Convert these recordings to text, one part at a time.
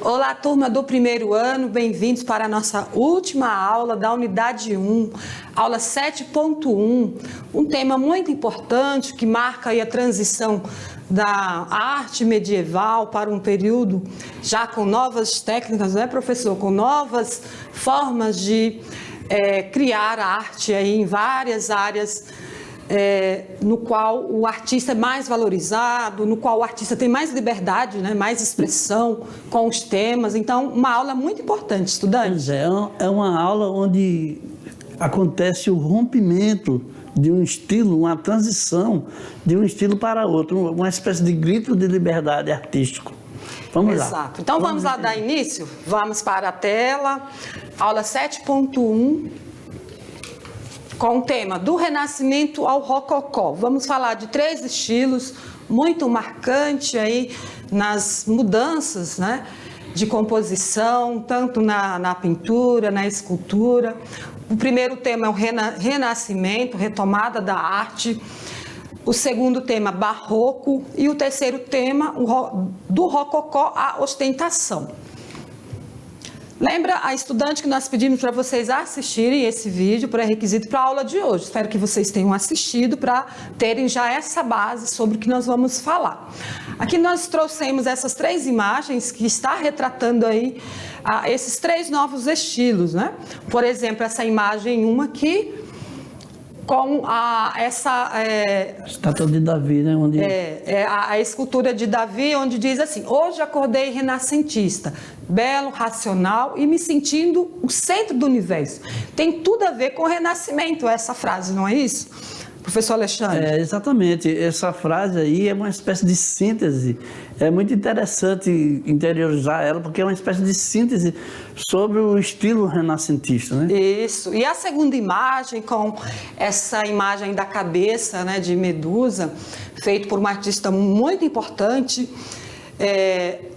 Olá, turma do primeiro ano, bem-vindos para a nossa última aula da unidade 1, aula 7.1, um tema muito importante que marca aí a transição da arte medieval para um período já com novas técnicas, né, professor? Com novas formas de criar arte aí em várias áreas, no qual o artista é mais valorizado, no qual o artista tem mais liberdade, né, mais expressão com os temas. Então, uma aula muito importante, estudantes. É uma aula onde acontece o rompimento de um estilo, uma transição de um estilo para outro, uma espécie de grito de liberdade artístico. Vamos lá. Exato. Então, vamos lá dar início? Vamos para a tela, aula 7.1. Com o tema do Renascimento ao Rococó. Vamos falar de 3 estilos muito marcantes aí nas mudanças, né, de composição, tanto na pintura, na escultura. O primeiro tema é o Renascimento, retomada da arte. O segundo tema, Barroco. E o terceiro tema, do Rococó, a ostentação. Lembra a estudante que nós pedimos para vocês assistirem esse vídeo, pré-requisito para a aula de hoje. Espero que vocês tenham assistido para terem já essa base sobre o que nós vamos falar. Aqui nós trouxemos essas 3 imagens que está retratando aí esses 3 novos estilos, né? Por exemplo, essa imagem uma aqui, com essa estátua de Davi, né? Onde... a escultura de Davi, onde diz assim: hoje acordei renascentista, belo, racional e me sentindo o centro do universo. Tem tudo a ver com o renascimento, essa frase, não é isso, professor Alexandre? Exatamente. Essa frase aí é uma espécie de síntese. É muito interessante interiorizar ela, porque é uma espécie de síntese sobre o estilo renascentista, né? Isso. E a segunda imagem, com essa imagem da cabeça, né, de Medusa, feito por uma artista muito importante,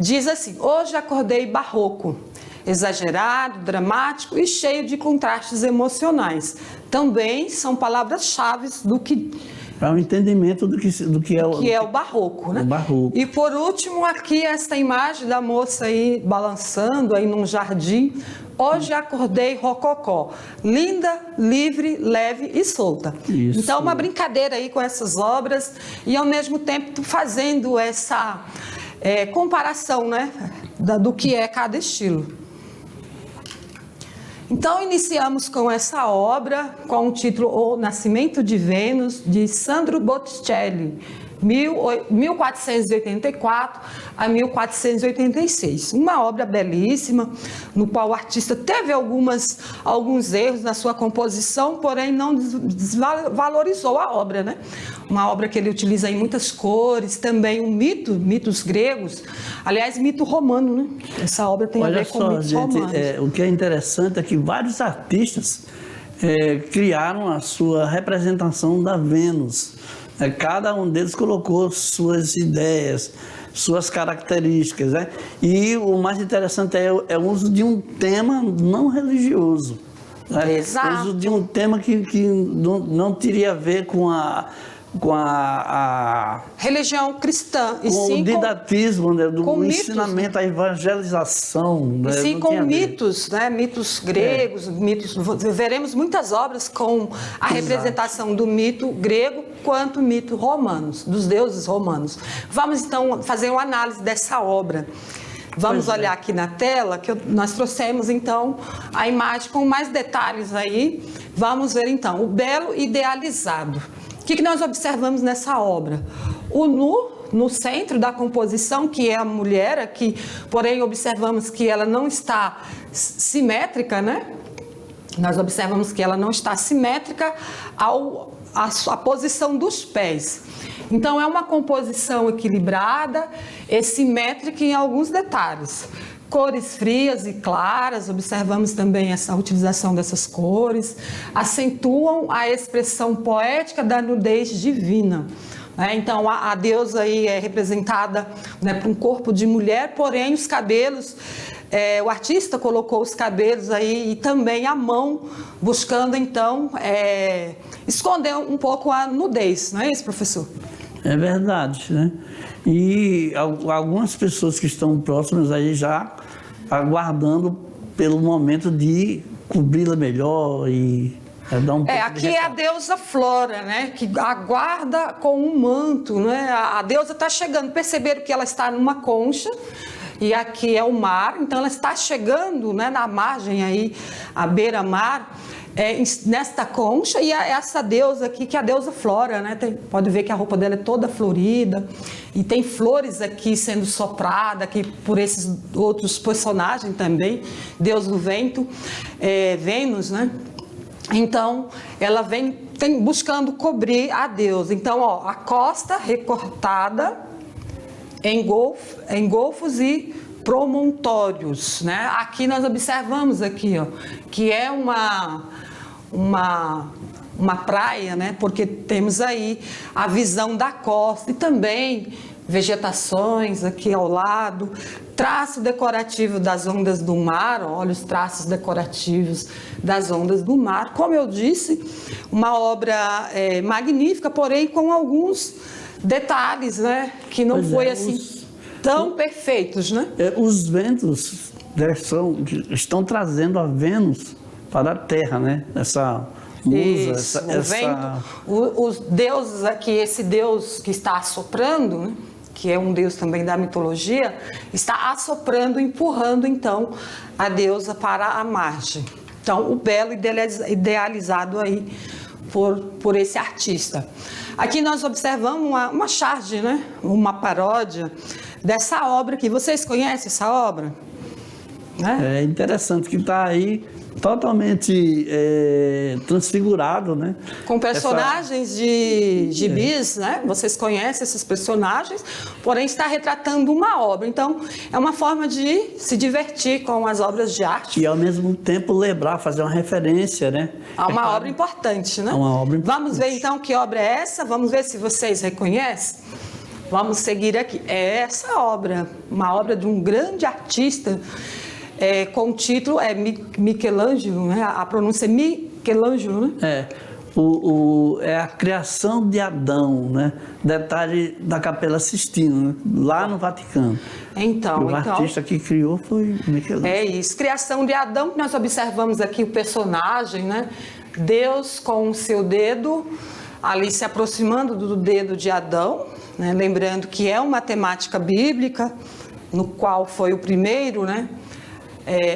diz assim: hoje acordei barroco, exagerado, dramático e cheio de contrastes emocionais. Também são palavras-chave do que... para o entendimento do que é o barroco, né? O barroco. E por último, aqui essa imagem da moça aí balançando aí num jardim. Hoje acordei rococó, linda, livre, leve e solta. Isso. Então, uma brincadeira aí com essas obras e ao mesmo tempo fazendo essa comparação, né, do que é cada estilo. Então, iniciamos com essa obra, com o título O Nascimento de Vênus, de Sandro Botticelli, 1484 a 1486. Uma obra belíssima, no qual o artista teve alguns erros na sua composição, porém não desvalorizou a obra, né? Uma obra que ele utiliza em muitas cores, também mitos gregos, aliás, mito romano, né? Essa obra tem a ver com mitos romanos. O que é interessante é que vários artistas criaram a sua representação da Vênus. Cada um deles colocou suas ideias, suas características, né? E o mais interessante é o uso de um tema não religioso. Né? Exato. O uso de um tema que não teria a ver com a religião cristã, e com sim o didatismo, né, do ensinamento, né? a evangelização. Né? E sim com mitos, né, mitos gregos, mitos. Veremos muitas obras com a representação do mito grego quanto mito romanos, dos deuses romanos. Vamos então fazer uma análise dessa obra. Vamos olhar aqui na tela, que nós trouxemos então a imagem com mais detalhes aí. Vamos ver então o belo idealizado. O que nós observamos nessa obra? O nu no centro da composição, que é a mulher aqui, porém observamos que ela não está simétrica, né? Nós observamos que ela não está simétrica à posição dos pés. Então, é uma composição equilibrada e simétrica em alguns detalhes. Cores frias e claras, observamos também essa utilização dessas cores, acentuam a expressão poética da nudez divina. Então, a deusa aí é representada, né, por um corpo de mulher, porém os cabelos, o artista colocou os cabelos aí e também a mão, buscando então esconder um pouco a nudez, não é isso, professor? É verdade, né? E algumas pessoas que estão próximas aí já aguardando pelo momento de cobri-la melhor e dar um pouco aqui é a deusa Flora, né? Que aguarda com um manto, né? A deusa está chegando. Perceberam que ela está numa concha e aqui é o mar, então ela está chegando, né, na margem aí, à beira-mar, nesta concha, e essa deusa aqui, que é a deusa Flora, né? Pode ver que a roupa dela é toda florida e tem flores aqui sendo soprada aqui por esses outros personagens também, deus do vento, Vênus, né? Então, ela vem buscando cobrir a deusa. Então, ó, a costa recortada em golfos e promontórios, né? Aqui nós observamos aqui, ó, que é uma praia, né? Porque temos aí a visão da costa e também vegetações aqui ao lado, traço decorativo das ondas do mar, olha os traços decorativos das ondas do mar. Como eu disse, uma obra magnífica, porém com alguns detalhes, né? Que não foi assim tão perfeitos, né? Os ventos estão trazendo a Vênus para a Terra, né? Essa musa, vento, os deuses aqui, esse deus que está assoprando, né? Que é um deus também da mitologia, está assoprando, empurrando então a deusa para a margem. Então, o belo idealizado aí por esse artista. Aqui nós observamos uma charge, né? Uma paródia dessa obra aqui. Vocês conhecem essa obra? É interessante que está aí totalmente transfigurado, né? Com personagens de gibis, né? Vocês conhecem esses personagens, porém está retratando uma obra. Então, é uma forma de se divertir com as obras de arte. E, ao mesmo tempo, lembrar, fazer uma referência, né? A uma obra importante, né? Uma obra importante. Vamos ver, então, que obra é essa? Vamos ver se vocês reconhecem. Vamos seguir aqui. É essa obra, uma obra de um grande artista, com o título Michelangelo, né? A pronúncia é Michelangelo, né? É a criação de Adão, né? Detalhe da Capela Sistina, né? Lá no Vaticano. Então, o artista que criou foi Michelangelo. É isso, criação de Adão, que nós observamos aqui o personagem, né? Deus com o seu dedo ali se aproximando do dedo de Adão, né? Lembrando que é uma temática bíblica, no qual foi o primeiro, né?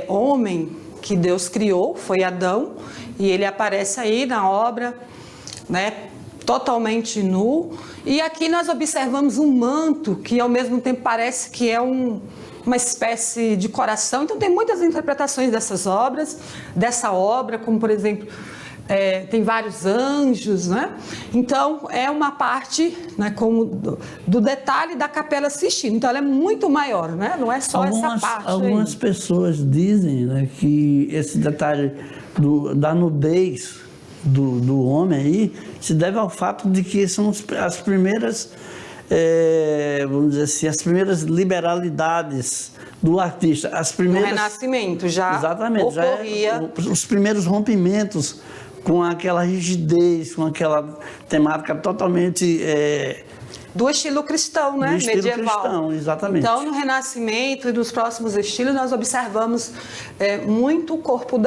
Homem que Deus criou, foi Adão, e ele aparece aí na obra, né, totalmente nu. E aqui nós observamos um manto que ao mesmo tempo parece que é uma espécie de coração. Então tem muitas interpretações dessa obra, como por exemplo, tem vários anjos, né? Então é uma parte, né, como do detalhe da Capela Sistina. Então ela é muito maior, né? Não é só essa parte. Algumas pessoas dizem, né, que esse detalhe da nudez do homem aí se deve ao fato de que são as primeiras, vamos dizer assim, as primeiras liberalidades do artista. No Renascimento já ocorria. Os primeiros rompimentos com aquela rigidez, com aquela temática totalmente... do estilo cristão, né? Do estilo medieval. Cristão, exatamente. Então, no Renascimento e nos próximos estilos, nós observamos muito o corpo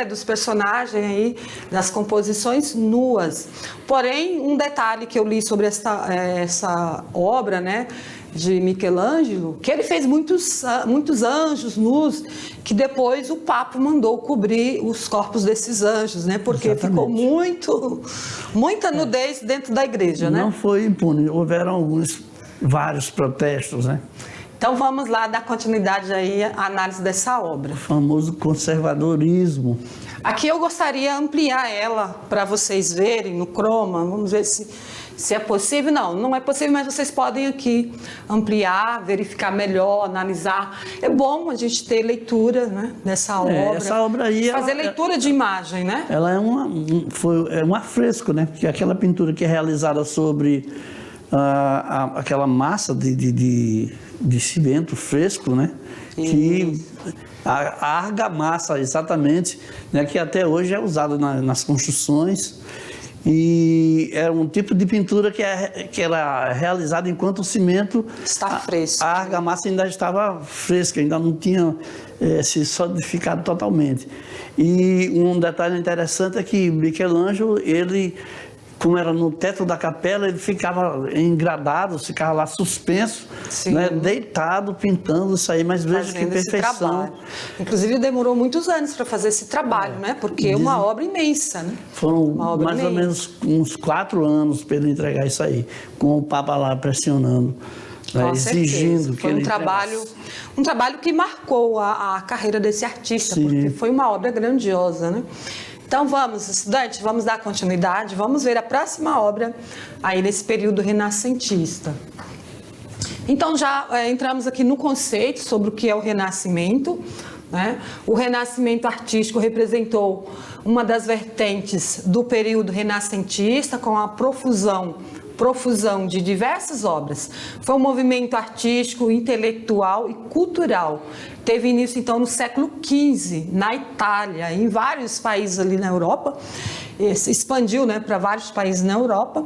dos personagens aí, das composições nuas. Porém, um detalhe que eu li sobre essa obra, né, de Michelangelo, que ele fez muitos anjos nus, que depois o Papa mandou cobrir os corpos desses anjos, né? Porque ficou muita nudez dentro da igreja, né? Não foi impune, houveram vários protestos, né? Então vamos lá dar continuidade aí à análise dessa obra. O famoso conservadorismo. Aqui eu gostaria de ampliar ela para vocês verem no croma. Vamos ver se é possível. Não é possível, mas vocês podem aqui ampliar, verificar melhor, analisar. É bom a gente ter leitura, né, dessa obra. Essa obra aí... Fazer leitura de imagem, né? Ela é um afresco, né? Porque aquela pintura que é realizada sobre aquela massa de cimento fresco, né? Que a argamassa, exatamente, né? Que até hoje é usada nas construções. E era um tipo de pintura que era realizada enquanto o cimento... Está fresco. A argamassa ainda estava fresca, ainda não tinha se solidificado totalmente. E um detalhe interessante é que Michelangelo, ele, como era no teto da capela, ele ficava engradado, ficava lá suspenso, né, deitado, pintando isso aí, mas veja que perfeição. Inclusive demorou muitos anos para fazer esse trabalho, né? Porque é uma obra imensa, né? Foram mais ou menos uns 4 anos para ele entregar isso aí, com o Papa lá pressionando, né, exigindo que ele um trabalho que marcou a carreira desse artista, porque foi uma obra grandiosa, né? Então vamos, estudantes, vamos dar continuidade, vamos ver a próxima obra aí nesse período renascentista. Então já entramos aqui no conceito sobre o que é o Renascimento, né? O Renascimento artístico representou uma das vertentes do período renascentista, com a profusão de diversas obras. Foi um movimento artístico, intelectual e cultural. Teve início, então, no século XV, na Itália, em vários países ali na Europa. Se expandiu, né, para vários países na Europa.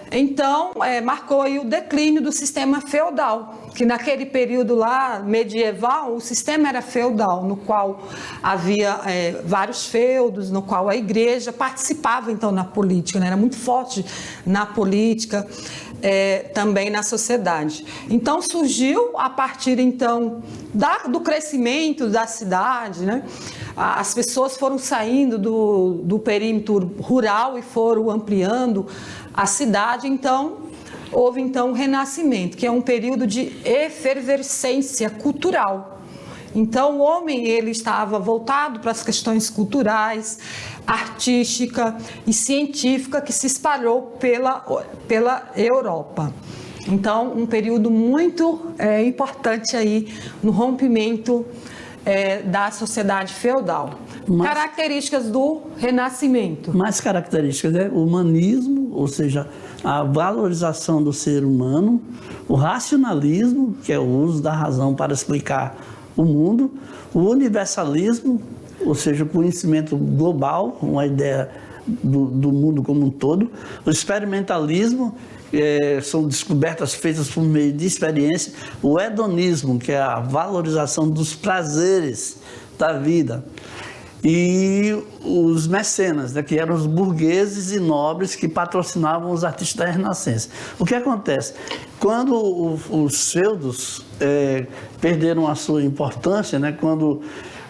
Então, marcou aí o declínio do sistema feudal, que naquele período lá, medieval, o sistema era feudal, no qual havia vários feudos, no qual a igreja participava, então, na política, né? Era muito forte na política, também na sociedade. Então, surgiu, a partir, então, do crescimento da cidade, né? As pessoas foram saindo do perímetro rural e foram ampliando a cidade, então houve então um renascimento, que é um período de efervescência cultural. Então o homem, ele estava voltado para as questões culturais, artística e científica, que se espalhou pela Europa. Então um período muito importante aí no rompimento da sociedade feudal. Características do Renascimento. Mais características, o humanismo, ou seja, a valorização do ser humano, o racionalismo, que é o uso da razão para explicar o mundo, o universalismo, ou seja, o conhecimento global, uma ideia do mundo como um todo, o experimentalismo, são descobertas feitas por meio de experiência, o hedonismo, que é a valorização dos prazeres da vida, e os mecenas, né, que eram os burgueses e nobres que patrocinavam os artistas da Renascença. O que acontece? Quando os feudos perderam a sua importância, né,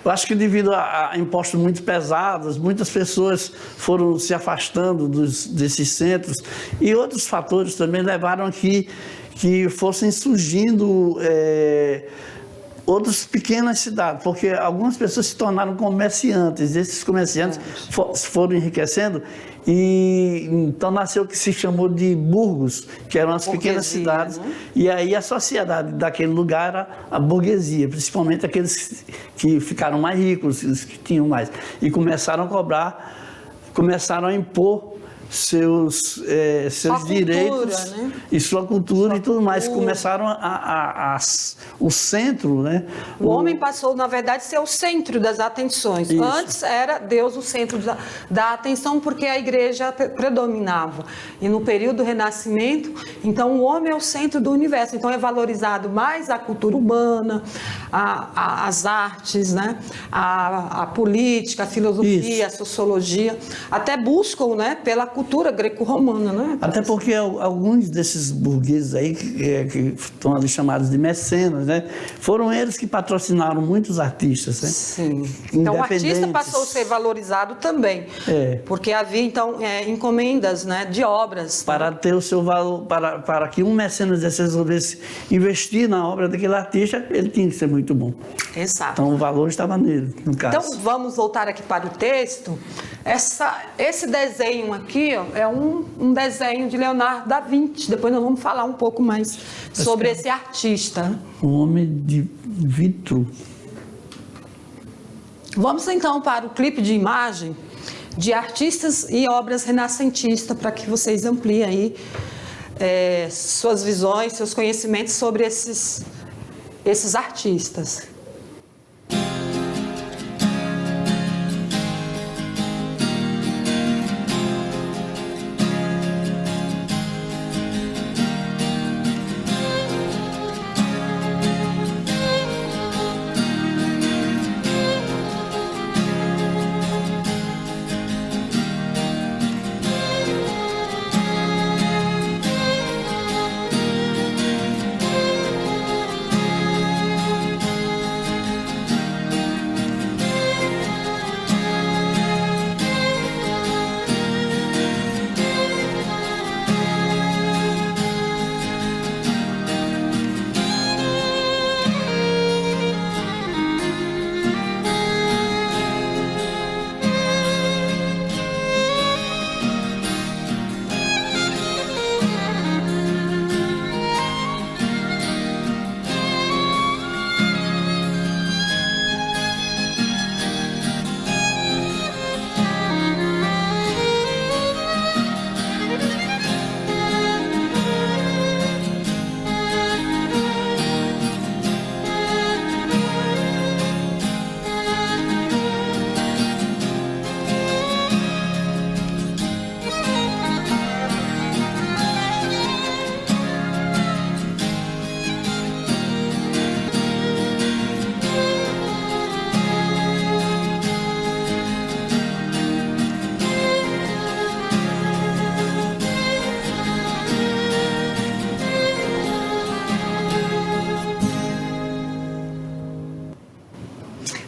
eu acho que devido a impostos muito pesados, muitas pessoas foram se afastando desses centros, e outros fatores também levaram que fossem surgindo outras pequenas cidades, porque algumas pessoas se tornaram comerciantes, esses comerciantes foram enriquecendo, e então nasceu o que se chamou de burgos, que eram as pequenas cidades, né? E aí a sociedade daquele lugar era a burguesia, principalmente aqueles que ficaram mais ricos, os que tinham mais, e começaram a cobrar, começaram a impor seus direitos, né? E sua cultura e tudo mais. Começaram o centro, né? O homem passou, na verdade, a ser o centro das atenções. Isso. Antes era Deus o centro da atenção, porque a igreja predominava. E no período do Renascimento, então o homem é o centro do universo. Então é valorizado mais a cultura urbana, as artes, né? A política, a filosofia, a sociologia. Até buscam, né, pela cultura greco-romana, né? Até porque alguns desses burgueses aí, que estão ali chamados de mecenas, né? Foram eles que patrocinaram muitos artistas, né? Sim. Então o artista passou a ser valorizado também, porque havia então encomendas, né, de obras. Para ter o seu valor, para que um mecenas resolvesse investir na obra daquele artista, ele tinha que ser muito bom. Exato. Então o valor estava nele, no caso. Então vamos voltar aqui para o texto. Esse desenho aqui, ó, é um desenho de Leonardo da Vinci. Depois nós vamos falar um pouco mais sobre esse artista. Um homem de vitro. Vamos então para o clipe de imagem de artistas e obras renascentistas, para que vocês ampliem aí suas visões, seus conhecimentos sobre esses artistas.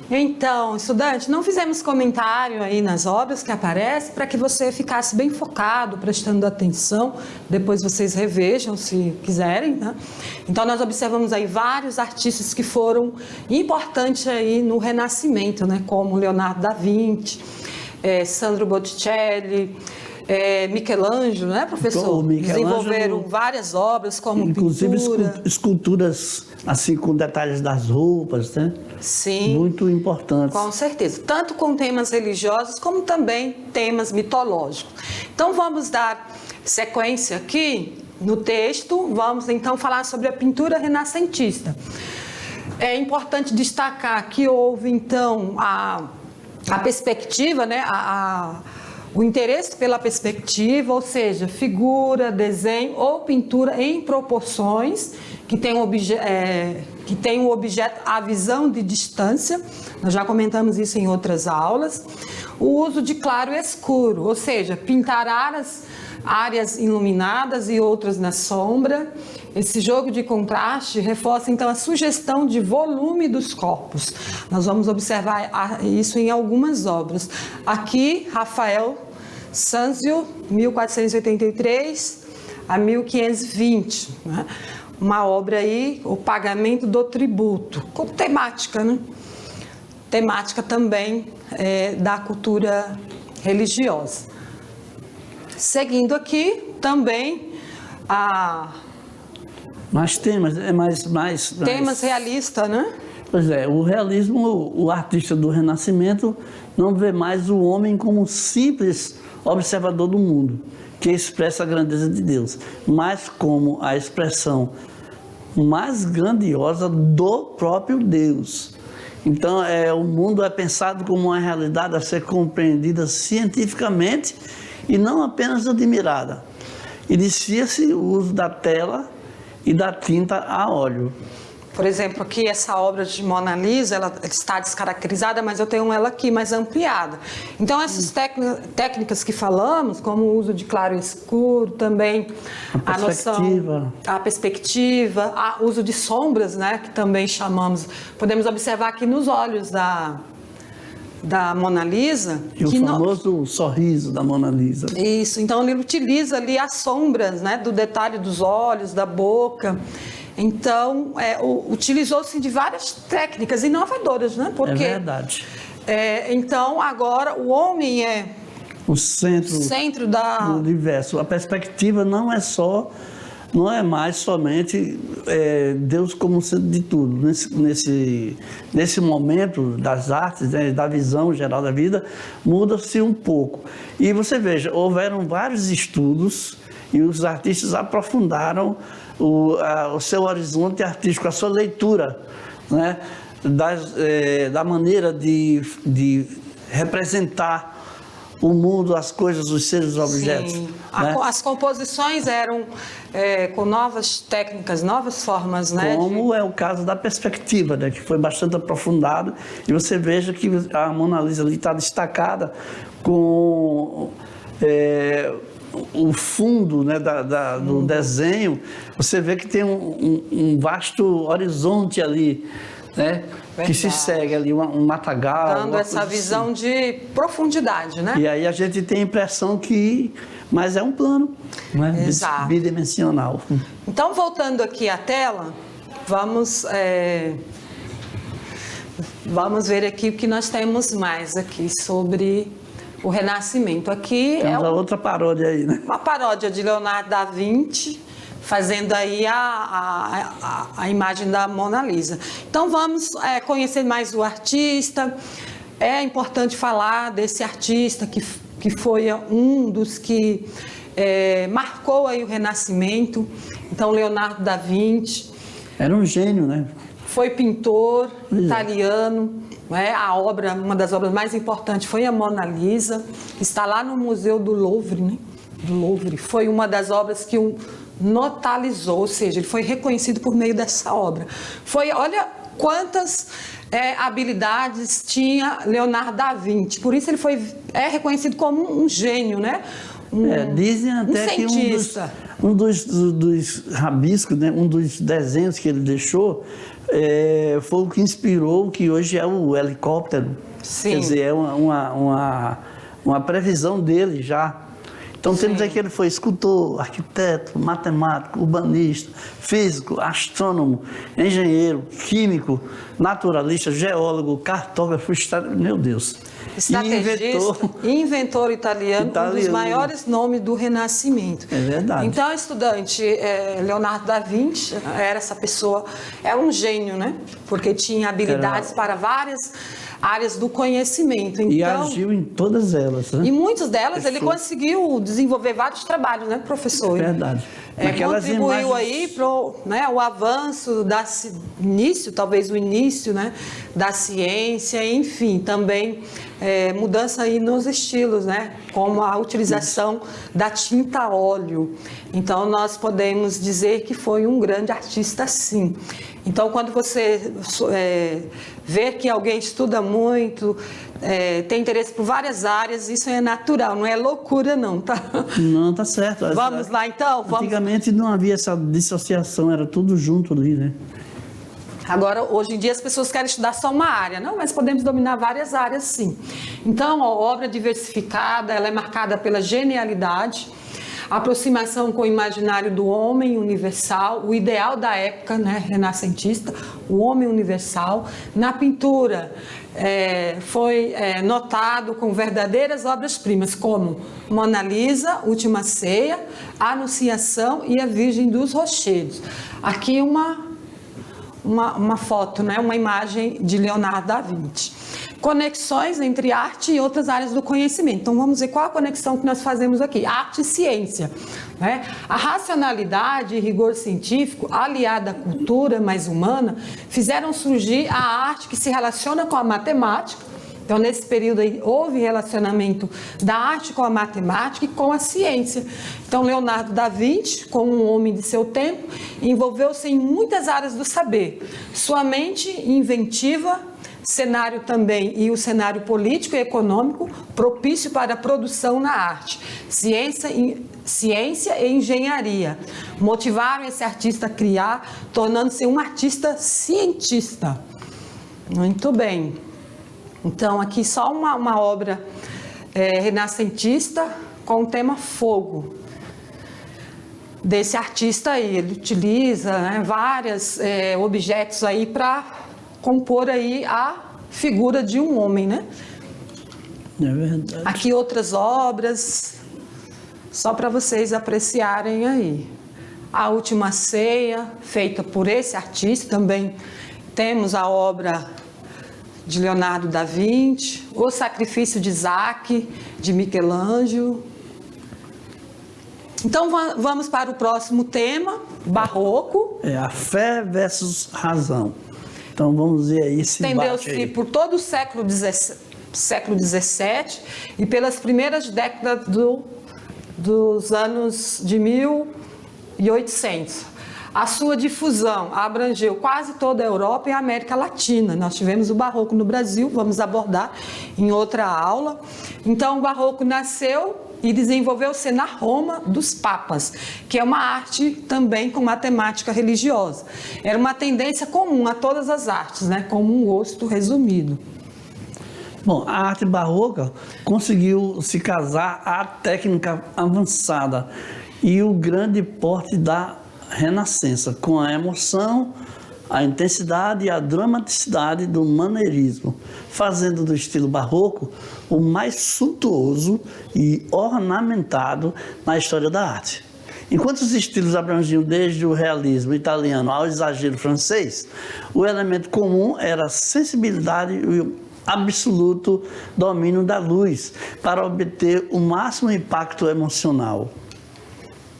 Então, estudante, não fizemos comentário aí nas obras que aparecem para que você ficasse bem focado, prestando atenção. Depois vocês revejam se quiserem, né? Então, nós observamos aí vários artistas que foram importantes aí no Renascimento, né? Como Leonardo da Vinci, Sandro Botticelli, Michelangelo, né, professor? Desenvolveram várias obras como inclusive pintura. Esculturas assim com detalhes das roupas, né? Sim. Muito importantes. Com certeza. Tanto com temas religiosos como também temas mitológicos. Então vamos dar sequência aqui no texto. Vamos então falar sobre a pintura renascentista. É importante destacar que houve então a perspectiva, né? O interesse pela perspectiva, ou seja, figura, desenho ou pintura em proporções que tem o objeto, a visão de distância. Nós já comentamos isso em outras aulas. O uso de claro e escuro, ou seja, pintar áreas iluminadas e outras na sombra. Esse jogo de contraste reforça então a sugestão de volume dos corpos. Nós vamos observar isso em algumas obras. Aqui, Rafael Sanzio, 1483 a 1520, né? Uma obra aí, O Pagamento do Tributo, com temática, né? Temática também da cultura religiosa. Seguindo aqui, também Mas temas, temas realistas, né? Pois é, o realismo, o artista do Renascimento não vê mais o homem como um simples observador do mundo, que expressa a grandeza de Deus, mas como a expressão mais grandiosa do próprio Deus. Então, o mundo é pensado como uma realidade a ser compreendida cientificamente e não apenas admirada. Inicia-se o uso da tela e da tinta a óleo. Por exemplo, aqui essa obra de Mona Lisa, ela está descaracterizada, mas eu tenho ela aqui mais ampliada. Então, essas técnicas que falamos, como o uso de claro e escuro, também a perspectiva, o uso de sombras, né, que também chamamos, podemos observar aqui nos olhos da Mona Lisa. E o famoso sorriso da Mona Lisa. Isso, então ele utiliza ali as sombras, né, do detalhe dos olhos, da boca. Então, utilizou-se de várias técnicas inovadoras, né? Porque, é verdade. Então, agora o homem é o centro do universo. A perspectiva não é mais somente Deus como centro de tudo. Nesse momento das artes, né, da visão geral da vida, muda-se um pouco. E você veja, houveram vários estudos e os artistas aprofundaram o seu horizonte artístico, a sua leitura, né, da maneira de representar o mundo, as coisas, os seres, os objetos. Sim. Né? As composições eram com novas técnicas, novas formas, né? Como é o caso da perspectiva, né, que foi bastante aprofundado. E você veja que a Mona Lisa ali está destacada com o fundo, né, do desenho. Você vê que tem um vasto horizonte ali, né, que se segue ali, um matagal. Dando essa visão de profundidade, né? E aí a gente tem a impressão mas é um plano, né, bidimensional. Então, voltando aqui à tela, vamos ver aqui o que nós temos mais aqui sobre o Renascimento. Aqui temos a outra paródia aí, né? Uma paródia de Leonardo da Vinci, fazendo aí a imagem da Mona Lisa. Então vamos conhecer mais o artista. É importante falar desse artista que foi um dos que marcou aí o Renascimento. Então, Leonardo da Vinci. Era um gênio, né? Foi pintor italiano. Uma das obras mais importantes foi a Mona Lisa, que está lá no Museu do Louvre, né? Do Louvre. Foi uma das obras que o notabilizou, ou seja, ele foi reconhecido por meio dessa obra. Olha quantas habilidades tinha Leonardo da Vinci, por isso ele é reconhecido como um gênio, né? Dizem até que um dos rabiscos, né, um dos desenhos que ele deixou, foi o que inspirou o que hoje é o helicóptero. Sim. Quer dizer, é uma previsão dele já. Então, temos aqui, ele foi escultor, arquiteto, matemático, urbanista, físico, astrônomo, engenheiro, químico, naturalista, geólogo, cartógrafo, meu Deus. Estrategista e inventor italiano, um dos maiores nomes do Renascimento. É verdade. Então, estudante, Leonardo da Vinci era essa pessoa, é um gênio, né? Porque tinha habilidades para várias áreas do conhecimento. Então, e agiu em todas elas, né? E muitas delas ele conseguiu desenvolver vários trabalhos, né, professor? Verdade. Contribuiu aí para o avanço, talvez o início, né, da ciência, enfim, também mudança aí nos estilos, né, como a utilização da tinta a óleo. Então, nós podemos dizer que foi um grande artista, sim. Então, quando você vê que alguém estuda muito, tem interesse por várias áreas, isso é natural, não é loucura não, tá? Não, tá certo. Vamos lá então? Antigamente não havia essa dissociação, era tudo junto ali, né? Agora, hoje em dia, as pessoas querem estudar só uma área. Não, mas podemos dominar várias áreas, sim. Então, a obra diversificada, ela é marcada pela genialidade, aproximação com o imaginário do homem universal, o ideal da época, né, renascentista, o homem universal. Na pintura, foi notado com verdadeiras obras-primas, como Mona Lisa, Última Ceia, Anunciação e a Virgem dos Rochedos. Aqui uma foto, né, uma imagem de Leonardo da Vinci. Conexões entre arte e outras áreas do conhecimento. Então, vamos ver qual a conexão que nós fazemos aqui. Arte e ciência, né? A racionalidade e rigor científico, aliada à cultura mais humana, fizeram surgir a arte que se relaciona com a matemática. Então, nesse período aí, houve relacionamento da arte com a matemática e com a ciência. Então, Leonardo da Vinci, como um homem de seu tempo, envolveu-se em muitas áreas do saber. Sua mente inventiva, cenário também, e o cenário político e econômico propício para a produção na arte, ciência e engenharia, motivaram esse artista a criar, tornando-se um artista cientista. Muito bem. Então, aqui só uma obra renascentista com o tema fogo. Desse artista aí, ele utiliza, né, vários objetos aí para compor aí a figura de um homem, né? É verdade. Aqui outras obras, só para vocês apreciarem aí. A Última Ceia, feita por esse artista, também temos a obra de Leonardo da Vinci, O Sacrifício de Isaac, de Michelangelo. Então, vamos para o próximo tema, barroco. A fé versus razão. Então, vamos ver aí esse estendeu-se por todo o século XVII e pelas primeiras décadas dos anos de 1800. A sua difusão abrangeu quase toda a Europa e a América Latina. Nós tivemos o barroco no Brasil, vamos abordar em outra aula. Então, o barroco nasceu e desenvolveu-se na Roma dos Papas, que é uma arte também com matemática religiosa. Era uma tendência comum a todas as artes, né? Como um gosto resumido. Bom, a arte barroca conseguiu se casar à técnica avançada e o grande porte da Renascença, com a emoção, a intensidade e a dramaticidade do maneirismo, fazendo do estilo barroco o mais suntuoso e ornamentado na história da arte. Enquanto os estilos abrangiam desde o realismo italiano ao exagero francês, o elemento comum era a sensibilidade e o absoluto domínio da luz para obter o máximo impacto emocional.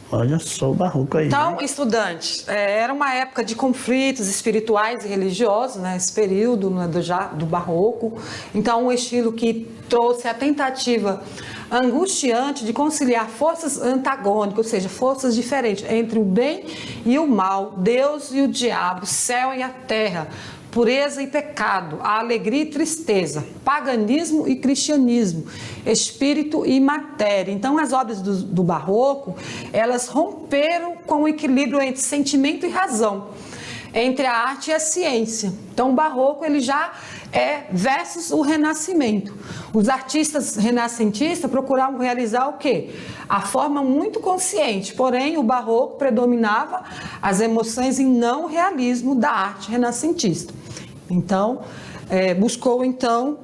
Olha só o barroco aí. Então, né? Estudantes, era uma época de conflitos espirituais e religiosos, né? Esse período, né, do barroco. Então, um estilo que trouxe a tentativa angustiante de conciliar forças antagônicas, ou seja, forças diferentes entre o bem e o mal, Deus e o diabo, o céu e a terra, pureza e pecado, a alegria e tristeza, paganismo e cristianismo, espírito e matéria. Então, as obras do barroco, elas romperam com o equilíbrio entre sentimento e razão. entre a arte e a ciência. Então, o barroco ele já é versus o renascimento. Os artistas renascentistas procuravam realizar o quê? A forma muito consciente, porém o barroco predominava as emoções e não o realismo da arte renascentista. Então, buscou então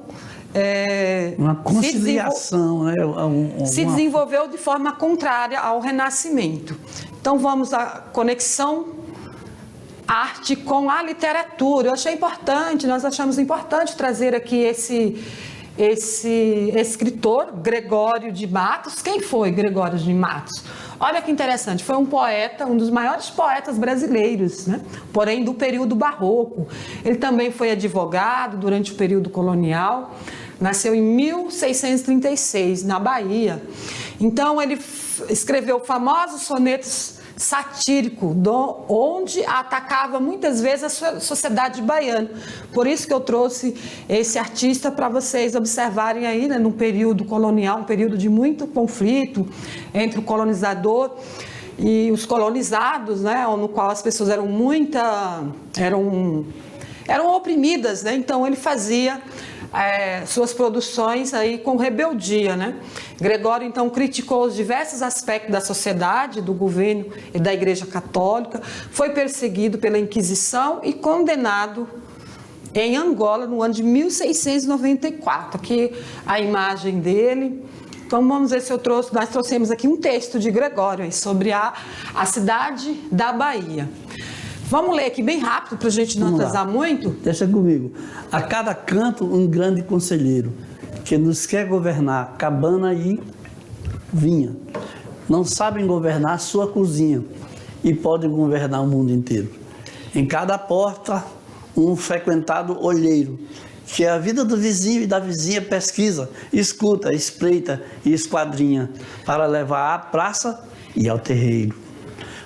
uma conciliação, né? Se desenvolveu de forma contrária ao Renascimento. Então vamos à conexão arte com a literatura. Eu achei importante, nós achamos importante trazer aqui esse escritor, Gregório de Matos. Quem foi Gregório de Matos? Olha que interessante, foi um poeta, um dos maiores poetas brasileiros, né? Porém do período barroco. Ele também foi advogado durante o período colonial, nasceu em 1636, na Bahia. Então ele escreveu famosos sonetos satíricos, onde atacava muitas vezes a sociedade baiana. Por isso que eu trouxe esse artista para vocês observarem aí, né, no período colonial, um período de muito conflito entre o colonizador e os colonizados, né, no qual as pessoas eram oprimidas, né? Então ele fazia suas produções aí com rebeldia, né? Gregório então criticou os diversos aspectos da sociedade, do governo e da Igreja Católica, foi perseguido pela Inquisição e condenado em Angola no ano de 1694. Aqui a imagem dele. Então vamos ver se nós trouxemos aqui um texto de Gregório aí sobre a cidade da Bahia. Vamos ler aqui bem rápido para a gente não atrasar muito. Deixa comigo. A cada canto um grande conselheiro, que nos quer governar cabana e vinha. Não sabem governar sua cozinha e podem governar o mundo inteiro. Em cada porta um frequentado olheiro, que a vida do vizinho e da vizinha pesquisa, escuta, espreita e esquadrinha, para levar à praça e ao terreiro.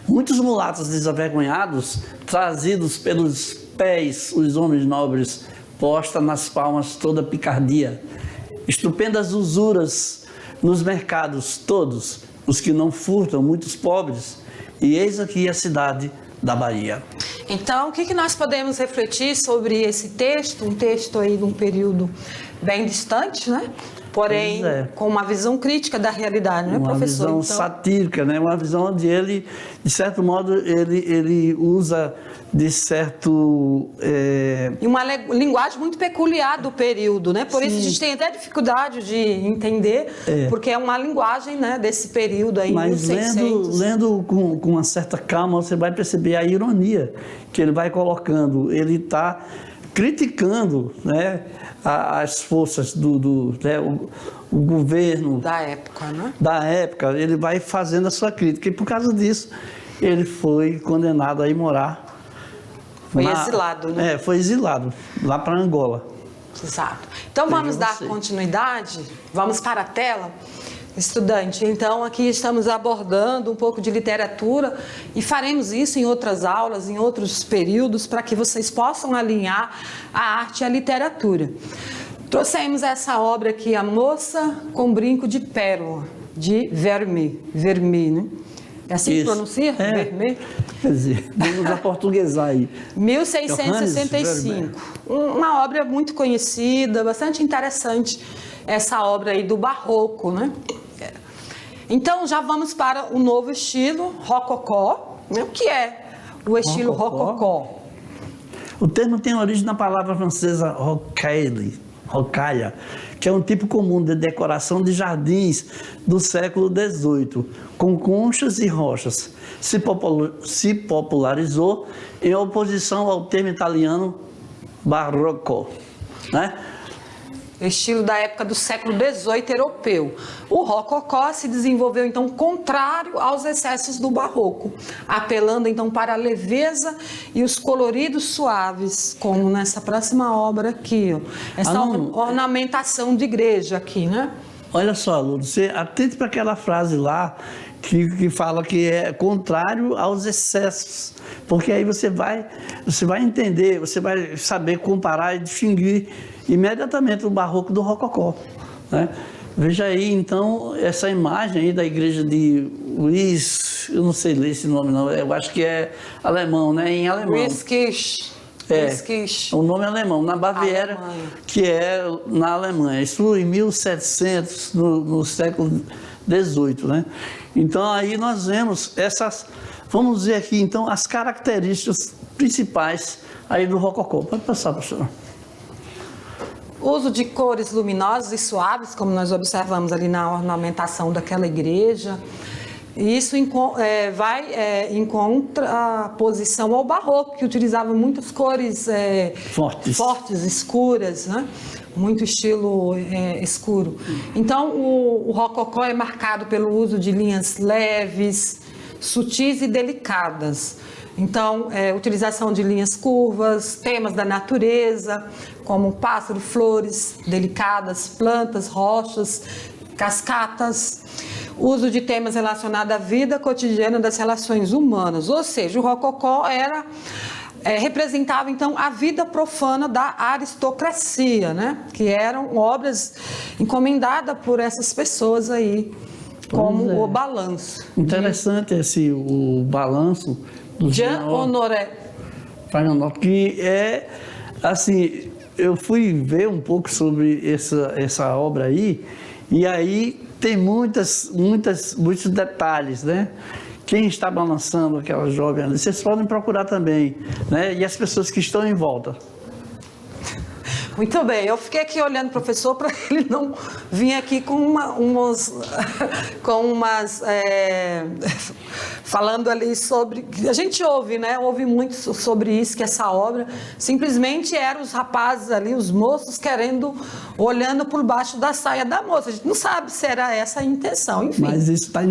Muitos mulatos desavergonhados, trazidos pelos pés, os homens nobres, posta nas palmas toda picardia. Estupendas usuras nos mercados todos, os que não furtam, muitos pobres, e eis aqui a cidade da Bahia. Então, o que nós podemos refletir sobre esse texto, um texto aí de um período bem distante, né? Porém, com uma visão crítica da realidade, né, professor? Uma visão satírica, né? Uma visão onde ele, de certo modo, ele usa de certo... E uma linguagem muito peculiar do período, né? Por isso a gente tem até dificuldade de entender, porque é uma linguagem, né, desse período aí, mas 1600. lendo com uma certa calma, você vai perceber a ironia que ele vai colocando. Ele está criticando, né, as forças né, o governo da época, né? Da época, ele vai fazendo a sua crítica. E por causa disso, ele foi condenado a ir morar. Foi exilado, né? Foi exilado, lá para Angola. Exato. Então vamos dar continuidade, vamos para a tela. Estudante, então aqui estamos abordando um pouco de literatura e faremos isso em outras aulas, em outros períodos, para que vocês possam alinhar a arte e a literatura. Trouxemos essa obra aqui, A Moça com Brinco de Pérola, de Vermeer, né? É assim que pronuncia? Vermeer? Quer dizer, vamos aportuguesar aí. 1665. Uma obra muito conhecida, bastante interessante, essa obra aí do Barroco, né? Então, já vamos para o novo estilo, rococó. O que é o estilo rococó? O termo tem origem na palavra francesa rocaille, que é um tipo comum de decoração de jardins do século XVIII, com conchas e rochas. Se popularizou em oposição ao termo italiano barroco, né? Estilo da época do século XVIII europeu. O rococó se desenvolveu, então, contrário aos excessos do barroco, apelando, então, para a leveza e os coloridos suaves, como nessa próxima obra aqui, ó. Essa ornamentação de igreja aqui, né? Olha só, aluno, você atente para aquela frase lá que fala que é contrário aos excessos, porque aí você vai entender, você vai saber comparar e distinguir imediatamente o barroco do rococó, né? Veja aí, então, essa imagem aí da igreja de Luís eu não sei ler esse nome não, eu acho que é alemão, né? Em alemão. Riskisch. O nome é alemão, na Baviera, que é na Alemanha. Isso em 1700, no século XVIII, né? Então aí nós vemos vamos dizer aqui então as características principais aí do rococó. Pode passar, professora. Uso de cores luminosas e suaves, como nós observamos ali na ornamentação daquela igreja. Isso vai em contraposição ao barroco, que utilizava muitas cores fortes, escuras, né? Muito estilo escuro. Então, o rococó é marcado pelo uso de linhas leves, sutis e delicadas. Então, utilização de linhas curvas, temas da natureza, como pássaro, flores delicadas, plantas, rochas, cascatas. Uso de temas relacionados à vida cotidiana das relações humanas. Ou seja, o rococó representava, então, a vida profana da aristocracia, né? Que eram obras encomendadas por essas pessoas aí, como o balanço. Interessante o balanço do Jean-Honoré Fragonard, que é, assim, eu fui ver um pouco sobre essa obra aí, e aí tem muitos detalhes, né? Quem está balançando aquela jovem ali, vocês podem procurar também, né? E as pessoas que estão em volta. Muito bem, eu fiquei aqui olhando o professor para ele não vir aqui com falando ali sobre... A gente ouve, né? Ouve muito sobre isso, que essa obra simplesmente eram os rapazes ali, os moços olhando por baixo da saia da moça. A gente não sabe se era essa a intenção, enfim. Mas isso está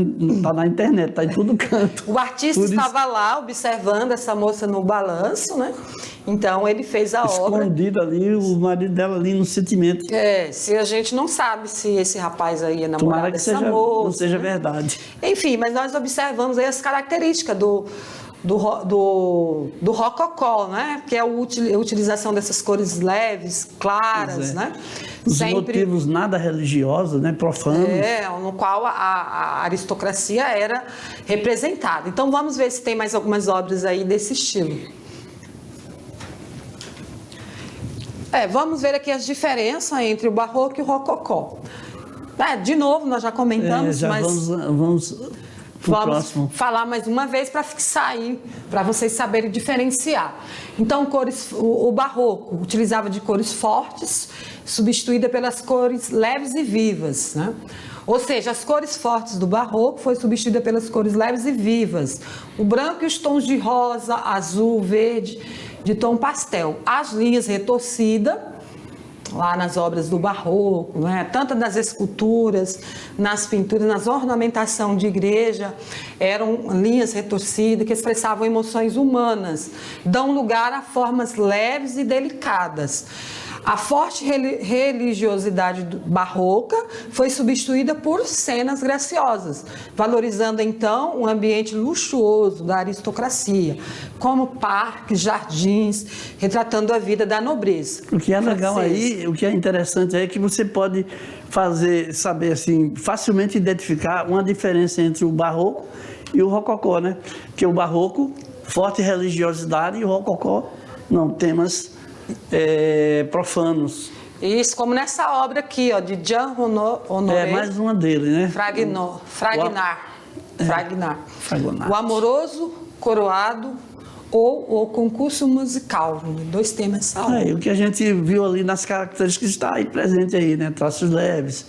na internet, está em todo canto. O artista estava lá observando essa moça no balanço, né? Então ele fez a obra. Escondido ali, o marido dela ali no sentimento. Se a gente não sabe se esse rapaz aí é namorado dessa moça. Não seja verdade. Enfim, mas nós observamos aí as características do rococó, né? Que é a utilização dessas cores leves, claras, né? Os motivos nada religiosos, né? Profanos. No qual a aristocracia era representada. Então vamos ver se tem mais algumas obras aí desse estilo. Vamos ver aqui as diferenças entre o barroco e o rococó. De novo, nós já comentamos, mas vamos falar mais uma vez para fixar aí, para vocês saberem diferenciar. Então, o barroco utilizava de cores fortes, substituída pelas cores leves e vivas, né? Ou seja, as cores fortes do barroco foi substituída pelas cores leves e vivas. O branco e os tons de rosa, azul, verde, de tom pastel. As linhas retorcidas, lá nas obras do barroco, né? Tanto nas esculturas, nas pinturas, nas ornamentação de igreja, eram linhas retorcidas que expressavam emoções humanas, dão lugar a formas leves e delicadas. A forte religiosidade barroca foi substituída por cenas graciosas, valorizando então um ambiente luxuoso da aristocracia, como parques, jardins, retratando a vida da nobreza. O que é legal aí, o que é interessante é que você pode saber assim, facilmente identificar uma diferença entre o barroco e o rococó, né? Que o barroco, forte religiosidade, e o rococó, não, temas profanos. Isso, como nessa obra aqui, de Jean-Honoré. Mais uma dele, né? Fragnar. O amoroso, coroado ou o concurso musical. Dois temas essa obra. O que a gente viu ali nas características que está aí presente aí, né? Traços leves,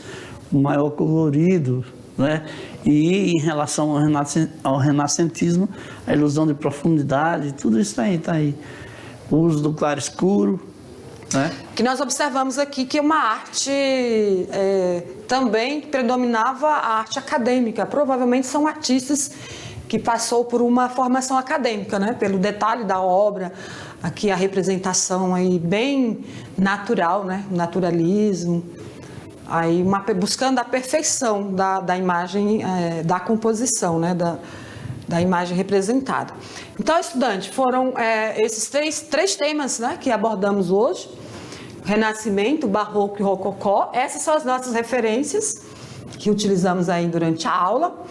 o maior colorido, né? E em relação ao renascentismo, a ilusão de profundidade, tudo isso está aí. O uso do claro escuro, né? Que nós observamos aqui que é uma arte também predominava a arte acadêmica. Provavelmente são artistas que passou por uma formação acadêmica, né? Pelo detalhe da obra, aqui a representação aí bem natural, né? Naturalismo, aí buscando a perfeição da imagem, da composição, né? Da imagem representada. Então, estudante, foram esses três temas, né, que abordamos hoje: Renascimento, Barroco e Rococó. Essas são as nossas referências que utilizamos aí durante a aula.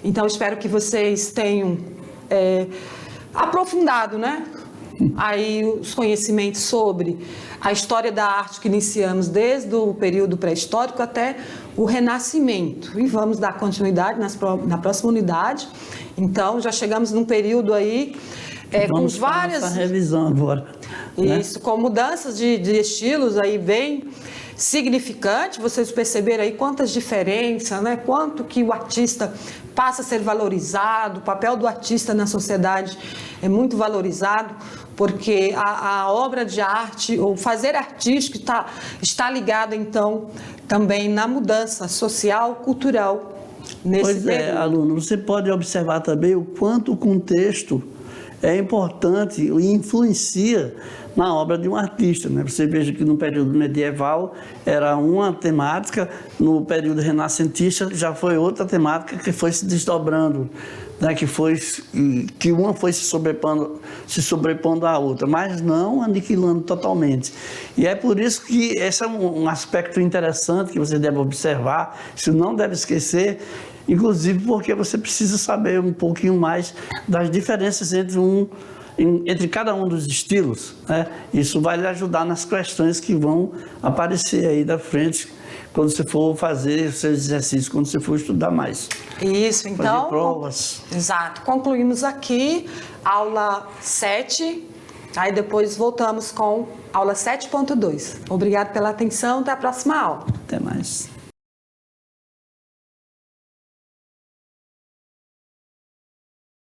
Então, espero que vocês tenham aprofundado, né? Aí os conhecimentos sobre a história da arte que iniciamos desde o período pré-histórico até o Renascimento. E vamos dar continuidade na próxima unidade. Então, já chegamos num período aí com várias... Essa revisão agora. Isso, com mudanças de estilos aí bem significante, vocês perceberam aí quantas diferenças, né? Quanto que o artista passa a ser valorizado, o papel do artista na sociedade é muito valorizado, porque a obra de arte, ou fazer artístico, está ligado, então, também na mudança social, cultural, nesse período. Pois é, aluno, você pode observar também o quanto o contexto é importante e influencia na obra de um artista, né? Você veja que no período medieval era uma temática, no período renascentista já foi outra temática que foi se desdobrando, né? Que uma foi se sobrepondo à outra, mas não aniquilando totalmente. E é por isso que esse é um aspecto interessante que você deve observar, você não deve esquecer, inclusive porque você precisa saber um pouquinho mais das diferenças entre cada um dos estilos, né? Isso vai lhe ajudar nas questões que vão aparecer aí da frente quando você for fazer os seus exercícios, quando você for estudar mais. Isso, então... Fazer provas. Exato. Concluímos aqui aula 7, aí depois voltamos com aula 7.2. Obrigado pela atenção, até a próxima aula. Até mais.